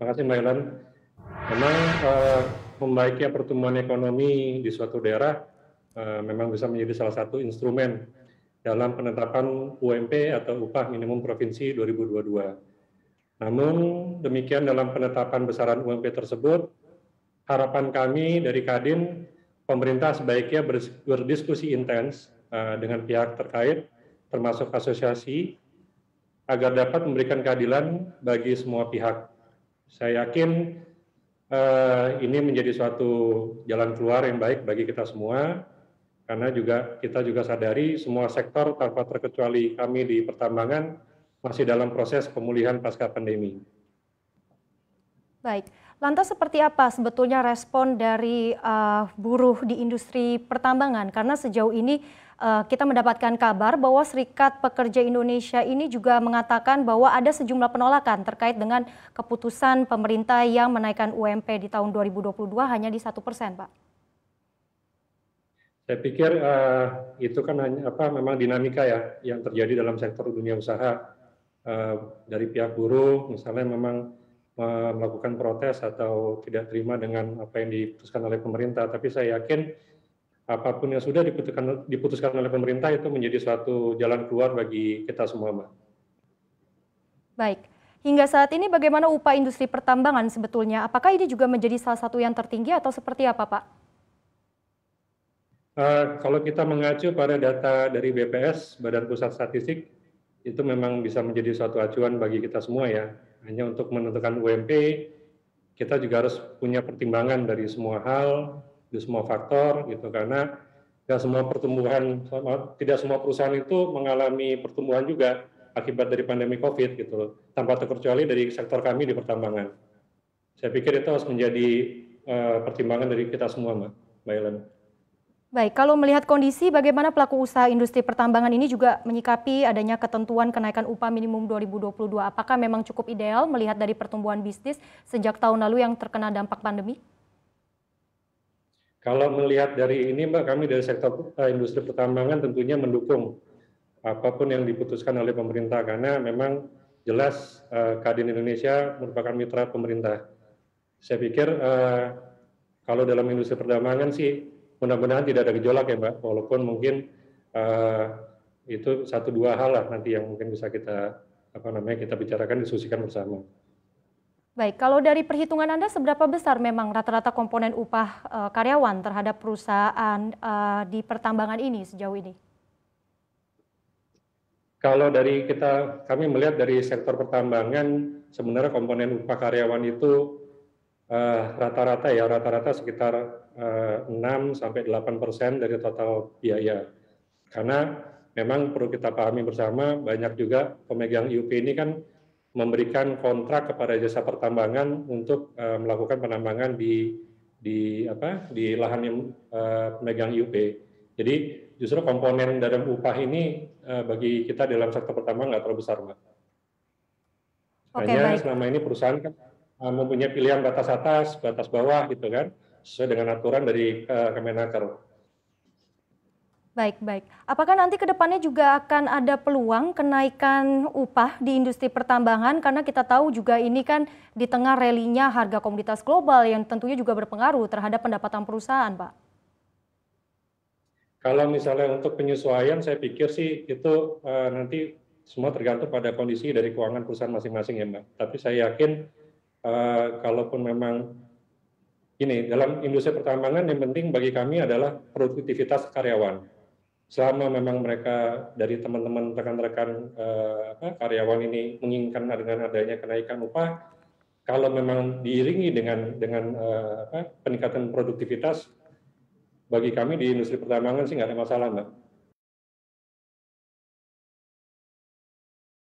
Makasih Mbak Ilan. Memang membaiknya pertumbuhan ekonomi di suatu daerah memang bisa menjadi salah satu instrumen dalam penetapan UMP atau upah minimum provinsi 2022. Namun demikian dalam penetapan besaran UMP tersebut, harapan kami dari Kadin, pemerintah sebaiknya berdiskusi intens dengan pihak terkait, termasuk asosiasi, agar dapat memberikan keadilan bagi semua pihak. Saya yakin ini menjadi suatu jalan keluar yang baik bagi kita semua, karena kita juga sadari semua sektor tanpa terkecuali kami di pertambangan masih dalam proses pemulihan pasca pandemi. Baik, lantas seperti apa sebetulnya respon dari buruh di industri pertambangan? Karena sejauh ini kita mendapatkan kabar bahwa Serikat Pekerja Indonesia ini juga mengatakan bahwa ada sejumlah penolakan terkait dengan keputusan pemerintah yang menaikkan UMP di tahun 2022 hanya di 1%, Pak. Saya pikir itu kan memang dinamika ya yang terjadi dalam sektor dunia usaha dari pihak buruh, misalnya memang melakukan protes atau tidak terima dengan apa yang diputuskan oleh pemerintah. Tapi saya yakin apapun yang sudah diputuskan oleh pemerintah itu menjadi suatu jalan keluar bagi kita semua, Mbak. Baik, hingga saat ini bagaimana upah industri pertambangan sebetulnya? Apakah ini juga menjadi salah satu yang tertinggi atau seperti apa, Pak? Kalau kita mengacu pada data dari BPS, Badan Pusat Statistik, itu memang bisa menjadi suatu acuan bagi kita semua ya. Hanya untuk menentukan UMP, kita juga harus punya pertimbangan dari semua hal, dari semua faktor, gitu. Karena tidak semua perusahaan itu mengalami pertumbuhan juga akibat dari pandemi COVID, gitu, tanpa terkecuali dari sektor kami di pertambangan. Saya pikir itu harus menjadi pertimbangan dari kita semua, Mbak Ellen. Baik, kalau melihat kondisi bagaimana pelaku usaha industri pertambangan ini juga menyikapi adanya ketentuan kenaikan upah minimum 2022. Apakah memang cukup ideal melihat dari pertumbuhan bisnis sejak tahun lalu yang terkena dampak pandemi? Kalau melihat dari ini, Mbak, kami dari sektor industri pertambangan tentunya mendukung apapun yang diputuskan oleh pemerintah, karena memang jelas Kadin Indonesia merupakan mitra pemerintah. Saya pikir kalau dalam industri pertambangan sih mudah-mudahan tidak ada gejolak ya Mbak, walaupun mungkin itu 1-2 hal lah nanti yang mungkin bisa kita bicarakan, diskusikan bersama. Baik, kalau dari perhitungan Anda seberapa besar memang rata-rata komponen upah karyawan terhadap perusahaan di pertambangan ini sejauh ini? Kalau dari kami melihat dari sektor pertambangan, sebenarnya komponen upah karyawan itu rata-rata sekitar 6-8% dari total biaya. Karena memang perlu kita pahami bersama, banyak juga pemegang IUP ini kan memberikan kontrak kepada jasa pertambangan untuk melakukan penambangan di lahan yang pemegang IUP. Jadi justru komponen dalam upah ini bagi kita dalam sektor pertambangan nggak terlalu besar, Mbak. Oke, hanya baik. selama ini perusahaan kan mempunyai pilihan batas atas, batas bawah gitu kan, sesuai dengan aturan dari Kemenaker. Baik. Apakah nanti ke depannya juga akan ada peluang kenaikan upah di industri pertambangan? Karena kita tahu juga ini kan di tengah rally-nya harga komoditas global yang tentunya juga berpengaruh terhadap pendapatan perusahaan, Pak. Kalau misalnya untuk penyesuaian, saya pikir sih itu nanti semua tergantung pada kondisi dari keuangan perusahaan masing-masing ya Mbak. Tapi saya yakin kalaupun memang ini dalam industri pertambangan yang penting bagi kami adalah produktivitas karyawan. Selama memang mereka dari teman-teman rekan-rekan karyawan ini menginginkan dengan adanya kenaikan upah, kalau memang diiringi dengan peningkatan produktivitas, bagi kami di industri pertambangan sih nggak ada masalah, Mbak.